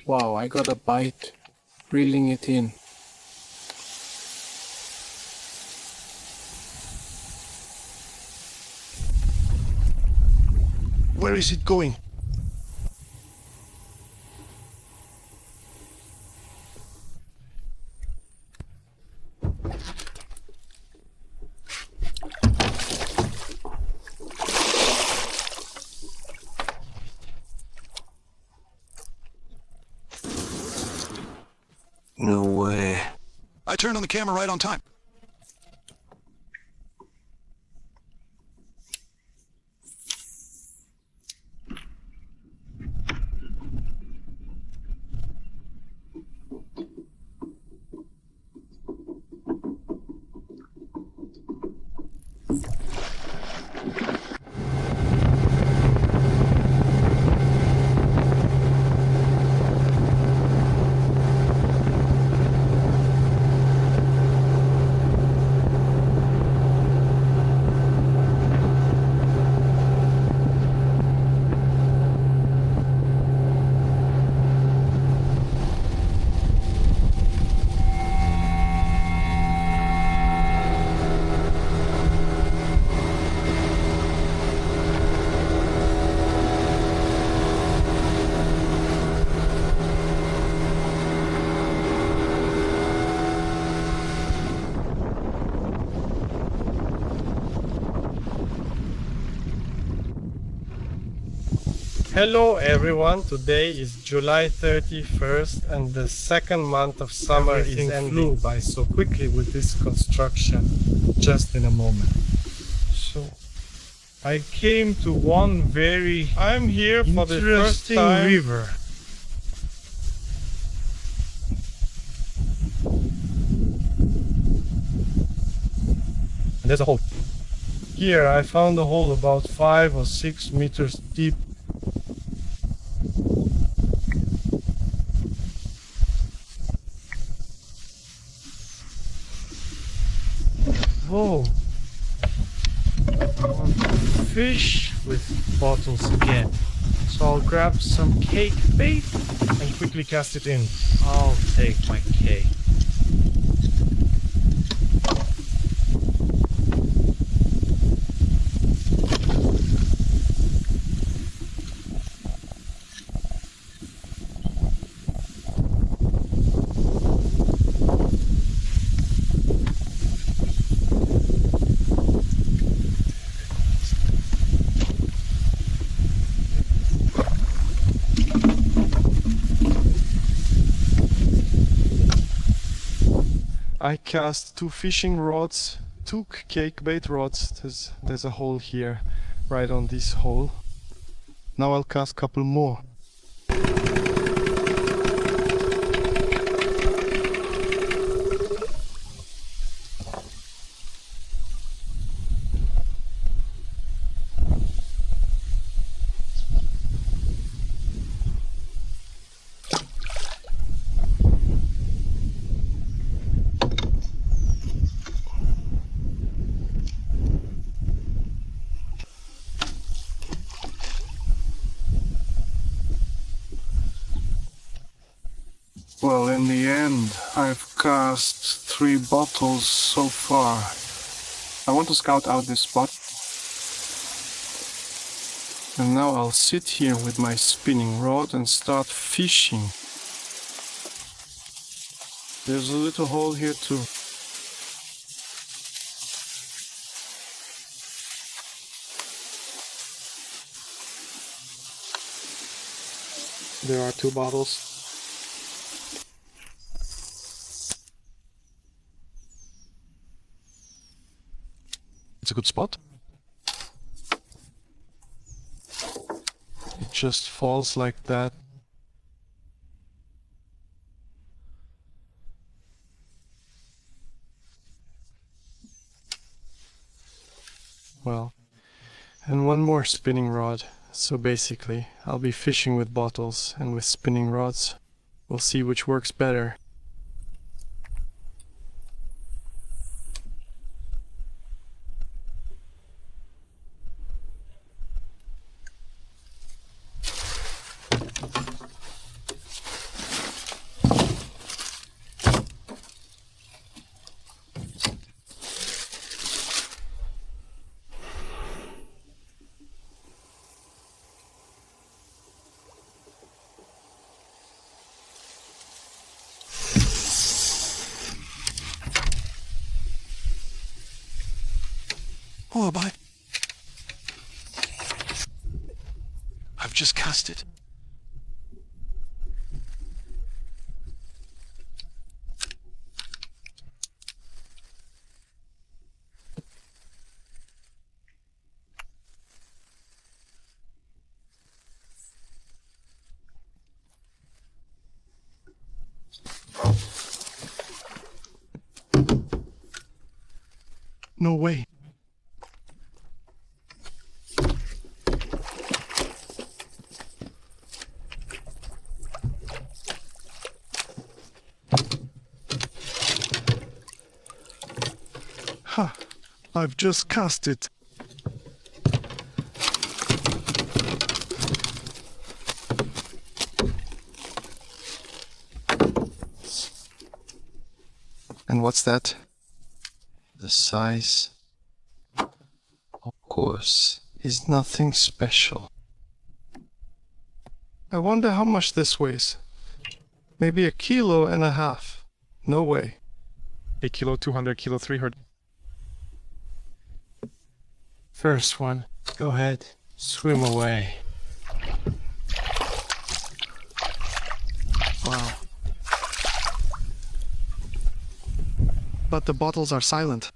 Wow, I got a bite. Reeling it in. Where is it going? No way. I turned on the camera right on time. Hello everyone, today is July 31st and the second month of summer is ending. Flew by so quickly with this construction just in a moment. So I came to one I'm here for the first time. River. And there's a hole. Here I found a hole about 5 or 6 meters deep. Whoa! I want to fish with bottles again. So I'll grab some cake bait and quickly cast it in. I'll take my cake. I cast 2 fishing rods, 2 cake bait rods. There's a hole here, right on this hole. Now I'll cast a couple more. Well, in the end, I've cast 3 bottles so far. I want to scout out this spot. And now I'll sit here with my spinning rod and start fishing. There's a little hole here too. There are 2 bottles. It's a good spot. It just falls like that. Well, and 1 more spinning rod. So basically, I'll be fishing with bottles and with spinning rods. We'll see which works better. a bite? I've just cast it. No way. Ha! I've just cast it. And what's that? The size, of course, is nothing special. I wonder how much this weighs. Maybe 1.5 kilos. No way. 1 kilo, 200 kilo, 300. First one, go ahead, swim away. Wow. But the bottles are silent.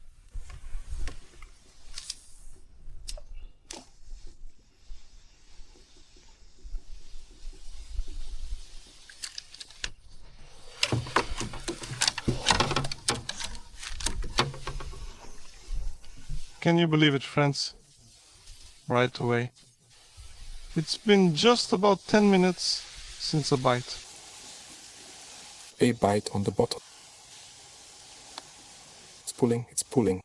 Can you believe it, friends? Right away. It's been just about 10 minutes since a bite. A bite on the bottle. It's pulling, it's pulling.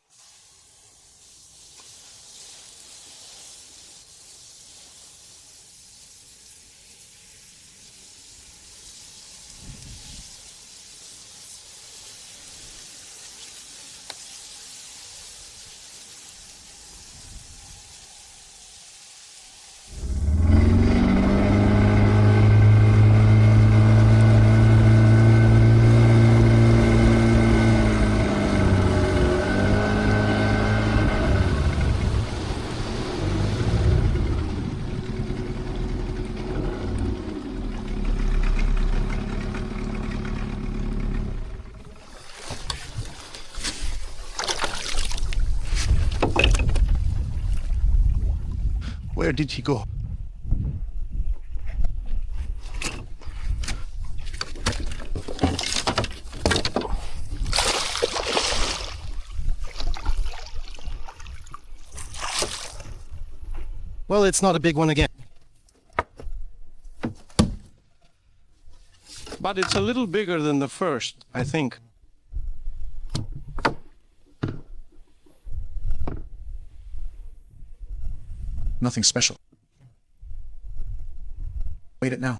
Where did he go? Well, it's not a big one again. But it's a little bigger than the first, I think. Nothing special. Wait it now.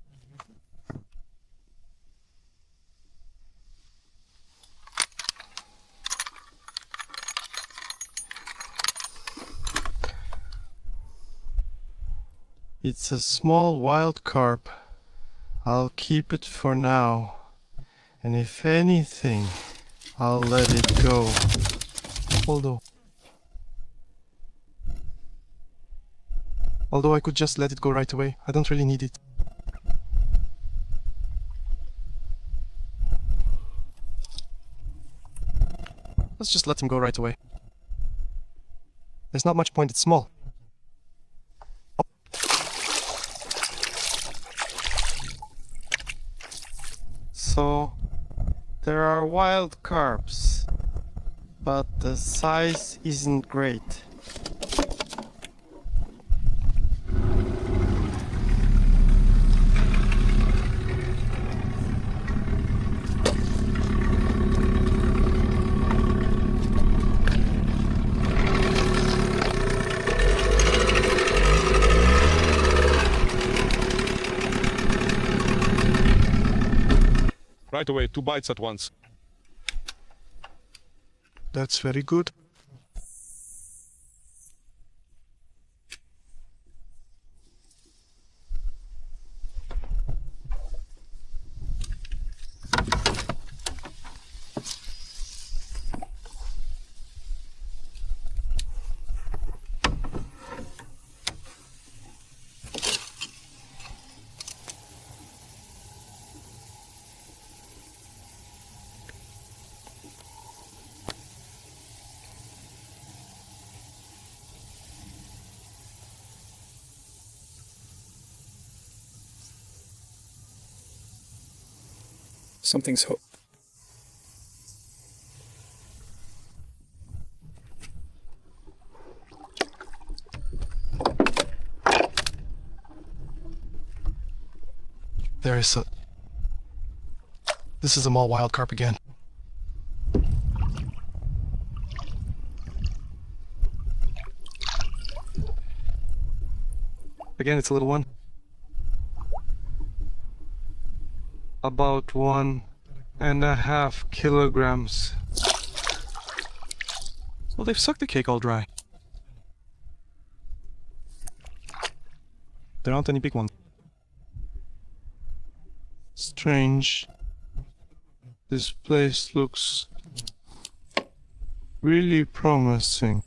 It's a small wild carp. I'll keep it for now. And if anything, I'll let it go. Although I could just let it go right away. I don't really need it. Let's just let him go right away. There's not much point, it's small. So, there are wild carps, but the size isn't great. Right away, 2 bites at once. That's very good. Something's hooked. There is a... This is a mall wild carp again. Again, it's a little one. About 1.5 kilograms. Well, they've sucked the cake all dry. There aren't any big ones. Strange. This place looks really promising.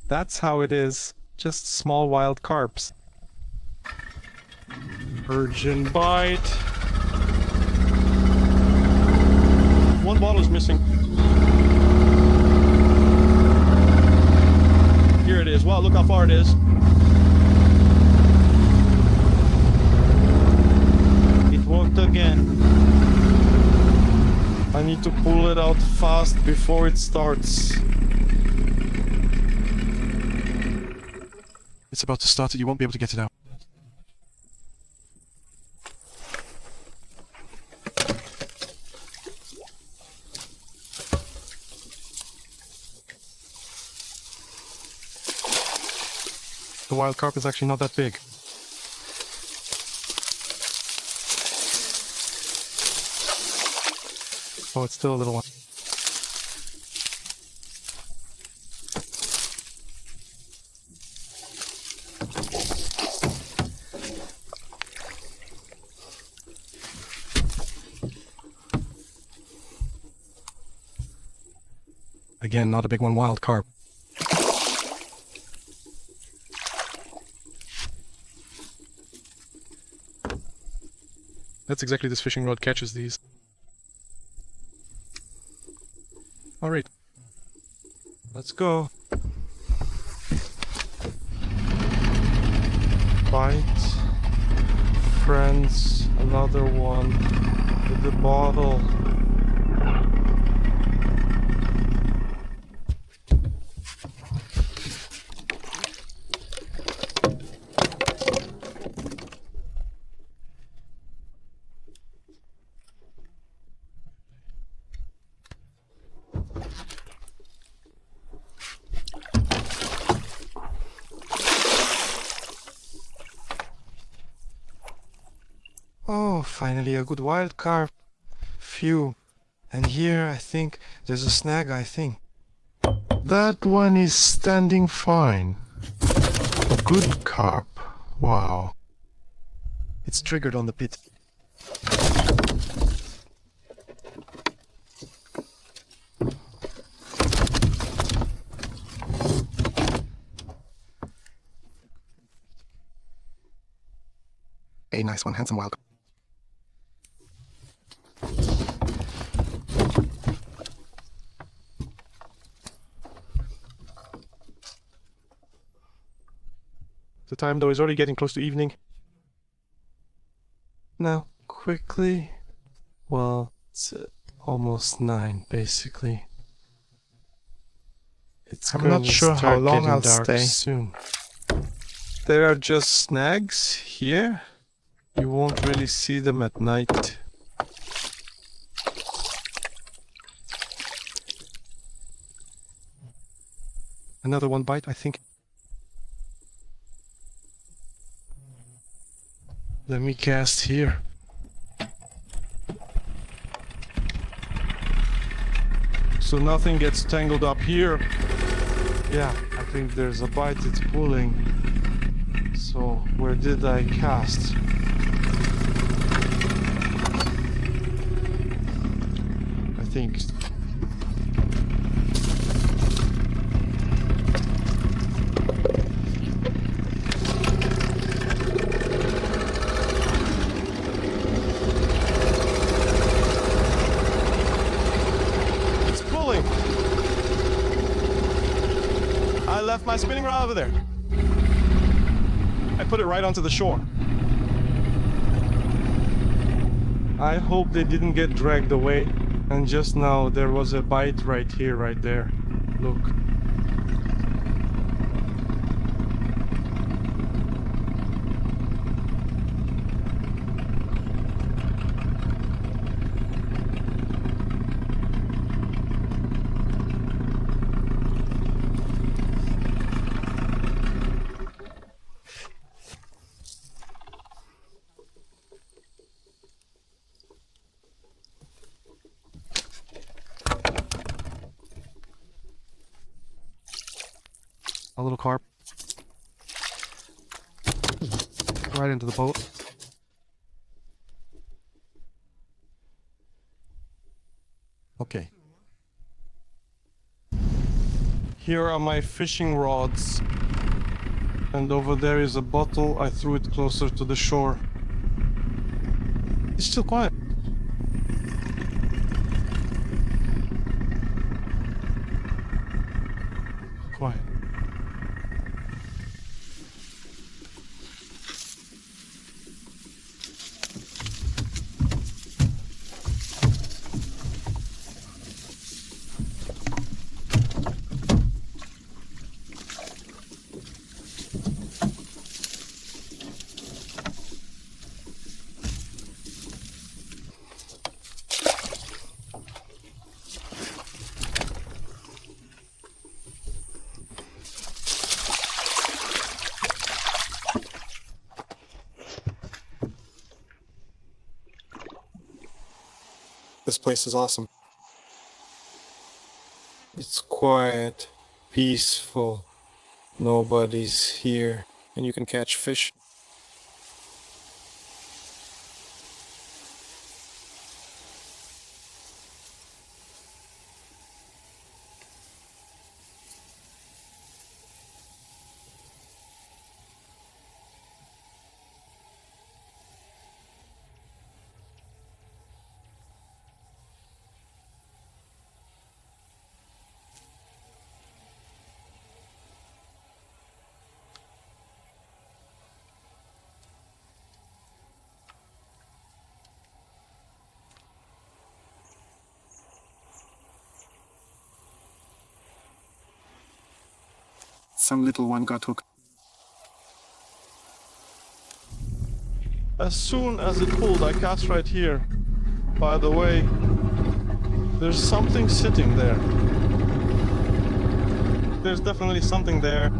That's how it is. Just small wild carps. Urgent bite. One bottle is missing. Here it is. Wow, look how far it is. It worked again. I need to pull it out fast before it starts. It's about to start it, you won't be able to get it out. The wild carp is actually not that big. Oh, it's still a little one. Again, not a big one, wild carp. That's exactly this fishing rod catches these. Alright. Let's go. Bite. Friends. Another one. With the bottle. Oh, finally a good wild carp. Phew. And here, I think, there's a snag, I think. That one is standing fine. A good carp. Wow. It's triggered on the pit. A nice one, handsome wild carp. The time though is already getting close to evening. Now, quickly. Well, it's almost 9, basically. It's I'm going not to sure how start long getting I'll dark stay. soon. There are just snags here. You won't really see them at night. Another one bite, I think. Let me cast here. So nothing gets tangled up here. Yeah, I think there's a bite, it's pulling. So, where did I cast? I think. It's pulling. I left my spinning rod over there. I put it right onto the shore. I hope they didn't get dragged away. And just now there was a bite right here, right there. Look. A little carp. Right into the boat. Okay. Here are my fishing rods. And over there is a bottle. I threw it closer to the shore. It's still quiet. Quiet. This place is awesome. It's quiet, peaceful, nobody's here, and you can catch fish. Some little one got hooked. As soon as it pulled, I cast right here. By the way, there's something sitting there. There's definitely something there.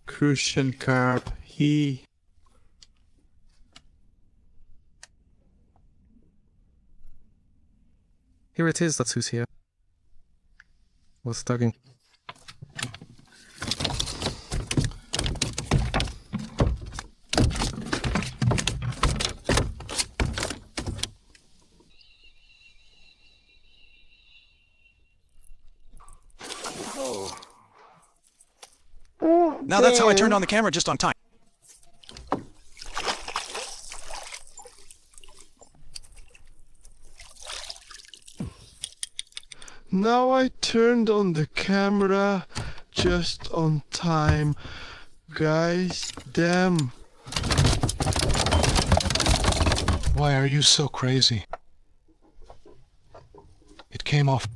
Crucian carp. Here it is, that's who's here. What's tugging? Now that's how I turned on the camera just on time. Now I turned on the camera just on time. Guys, damn. Why are you so crazy? came off.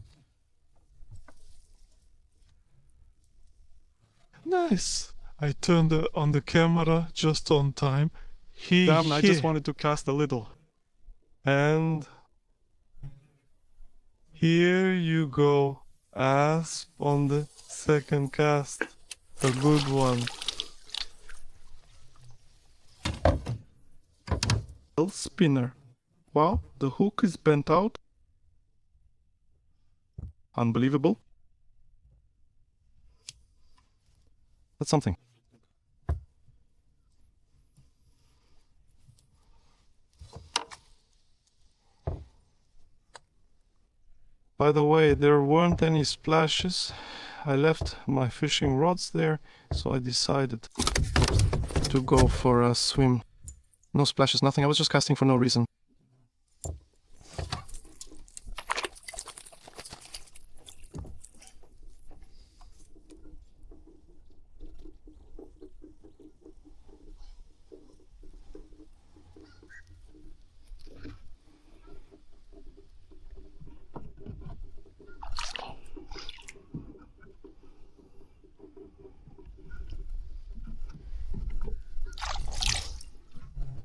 Nice. I turned on the camera just on time. Damn, I just wanted to cast a little. And here you go. Asp on the second cast. A good one. Spinner. Wow, the hook is bent out. Unbelievable. That's something. By the way, there weren't any splashes. I left my fishing rods there, so I decided to go for a swim. No splashes, nothing. I was just casting for no reason.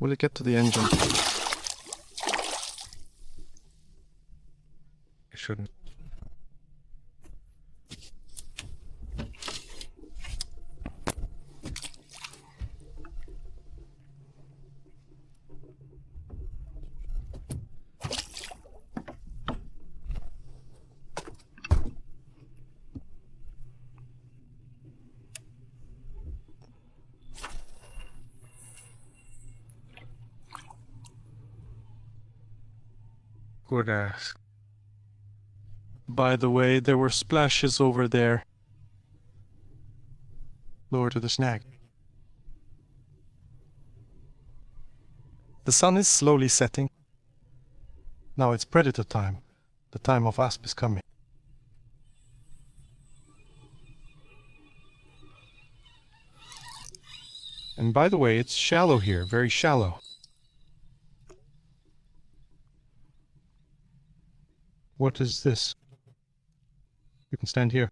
Will it get to the engine? It shouldn't. Good ass. By the way, there were splashes over there. Lower to the snag. The sun is slowly setting. Now it's predator time. The time of Asp is coming. And by the way, it's shallow here, very shallow. What is this? You can stand here.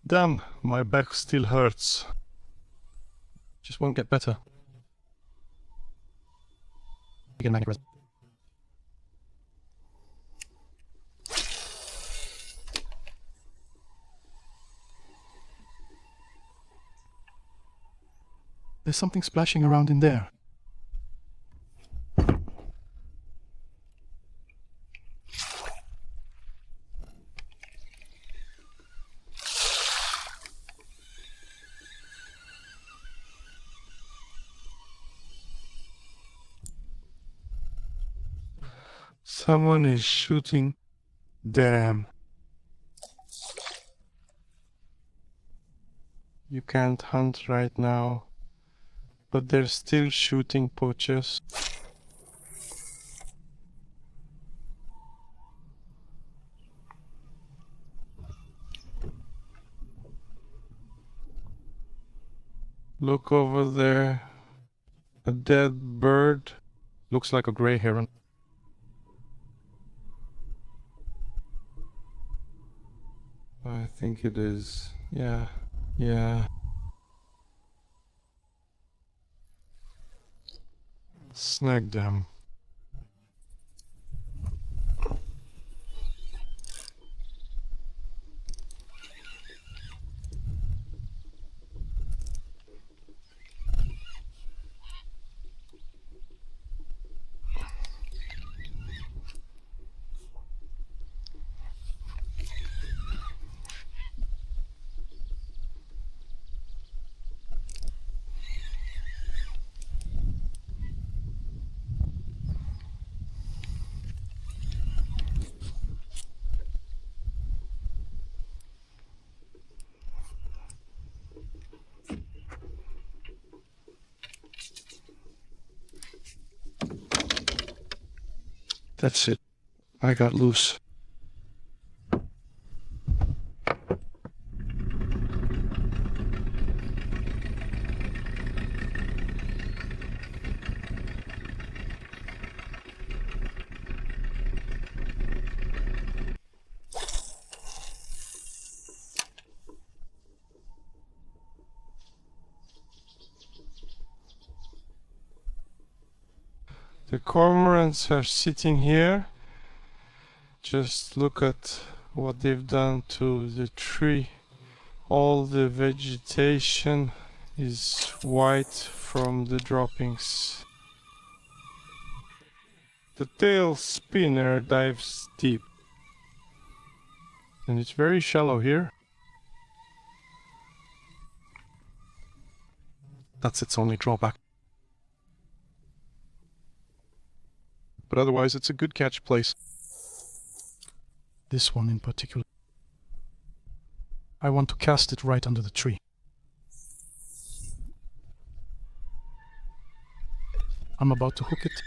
Damn, my back still hurts. Just won't get better. Begin magnet res. There's something splashing around in there. Someone is shooting. Damn. You can't hunt right now, but they're still shooting poachers. Look over there. A dead bird. Looks like a gray heron. I think it is. Yeah. Snag them. That's it. I got loose. The cormorants are sitting here. Just look at what they've done to the tree. All the vegetation is white from the droppings. The tail spinner dives deep. And it's very shallow here. That's its only drawback. But otherwise, it's a good catch place. This one in particular. I want to cast it right under the tree. I'm about to hook it.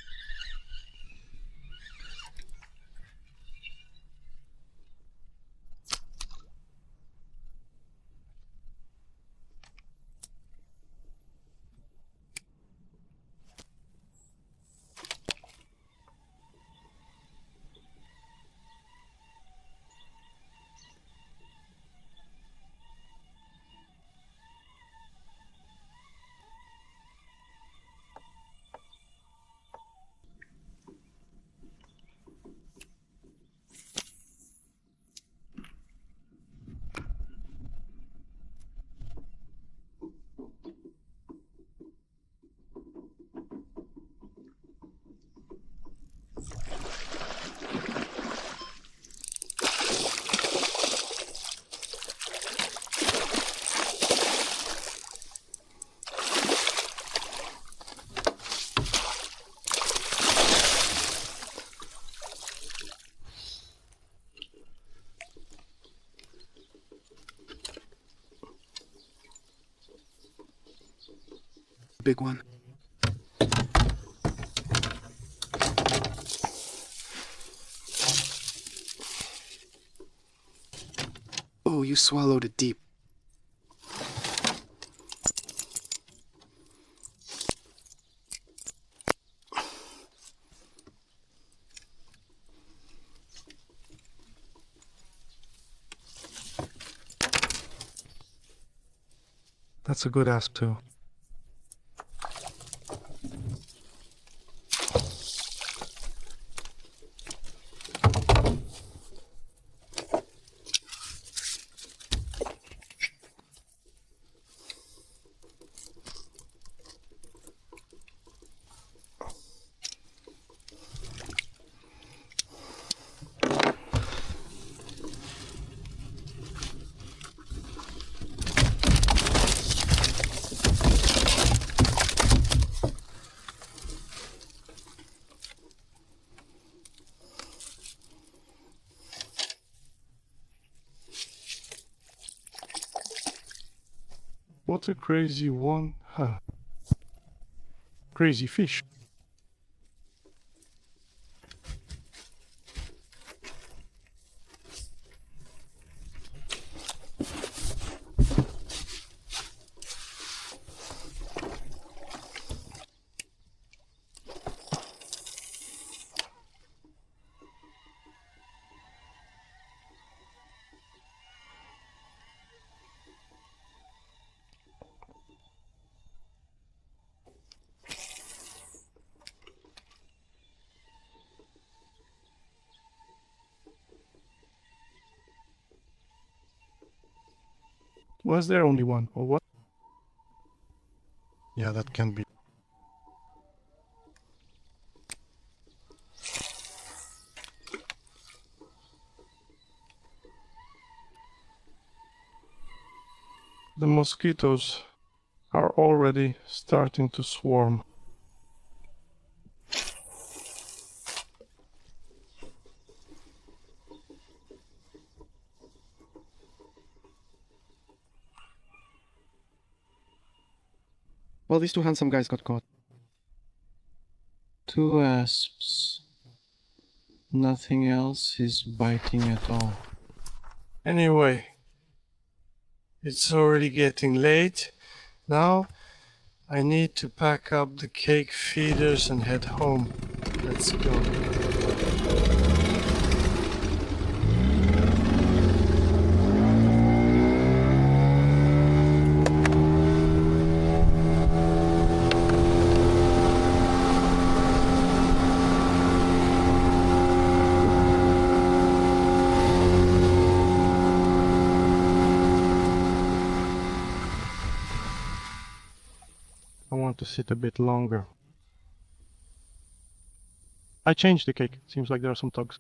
Big one. Oh, you swallowed it deep. That's a good asp too. What a crazy one, huh? Crazy fish. Was there only one, or what? Yeah, that can be. The mosquitoes are already starting to swarm. Well, these two handsome guys got caught. 2 asps. Nothing else is biting at all. Anyway, it's already getting late. Now I need to pack up the cake feeders and head home. Let's go. to sit a bit longer. I changed the cake. Seems like there are some tugs.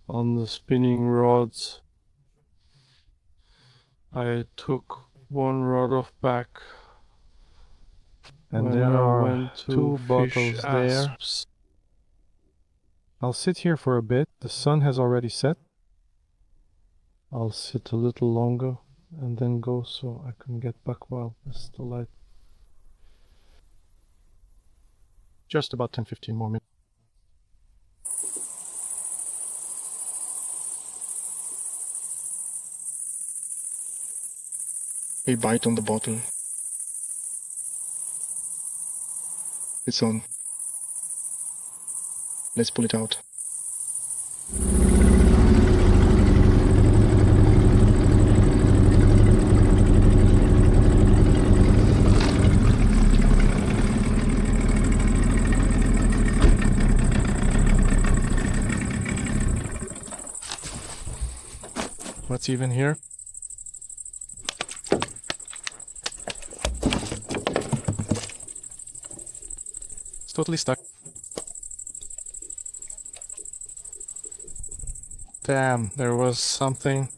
On the spinning rods, I took one rod off back, and there are two bottles there. I'll sit here for a bit. The sun has already set. I'll sit a little longer and then go so I can get back while there's still light. Just about 10-15 more minutes. A bite on the bottle. It's on. Let's pull it out. What's even here? It's totally stuck. Damn, there was something.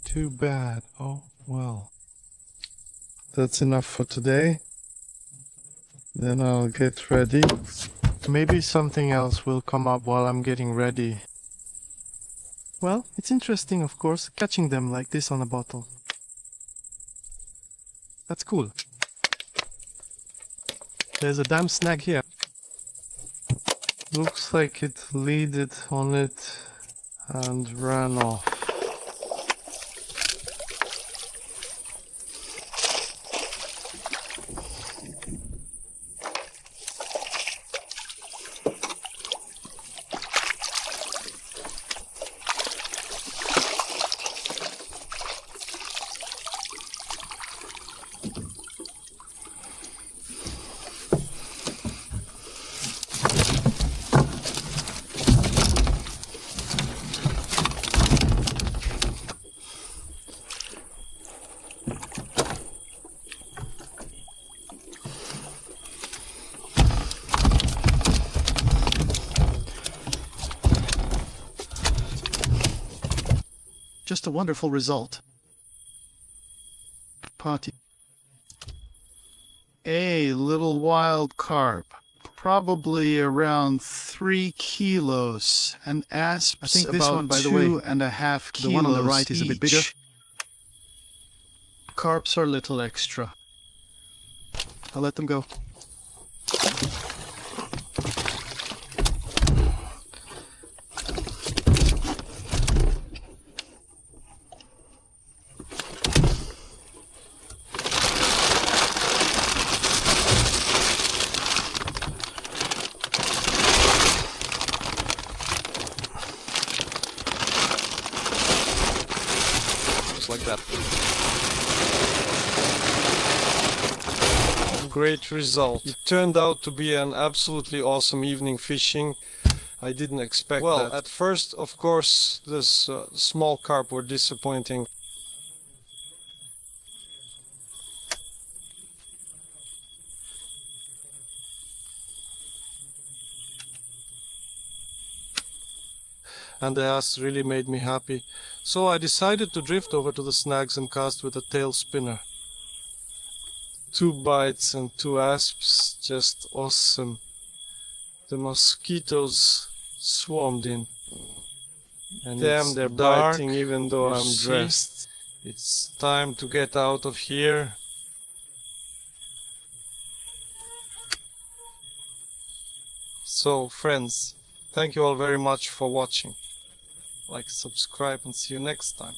Too bad. Oh, well. That's enough for today. Then I'll get ready. Maybe something else will come up while I'm getting ready. Well, it's interesting, of course, catching them like this on a bottle. That's cool. There's a damn snag here. Looks like it leaded on it and ran off. Just a wonderful result. Party. A little wild carp, probably around 3 kilos, and asps I think this about one, by the way, 2.5 kilos. the one on the right is a bit bigger. each. Carps are little extra. I'll let them go. Like that. Great result. It turned out to be an absolutely awesome evening fishing. I didn't expect that. At first, of course, this small carp were disappointing. And the ass really made me happy. So I decided to drift over to the snags and cast with a tail spinner. 2 bites and 2 asps, just awesome. The mosquitoes swarmed in. And damn, they're biting even though I'm dressed. It's time to get out of here. So, friends, thank you all very much for watching. Like, subscribe, and see you next time.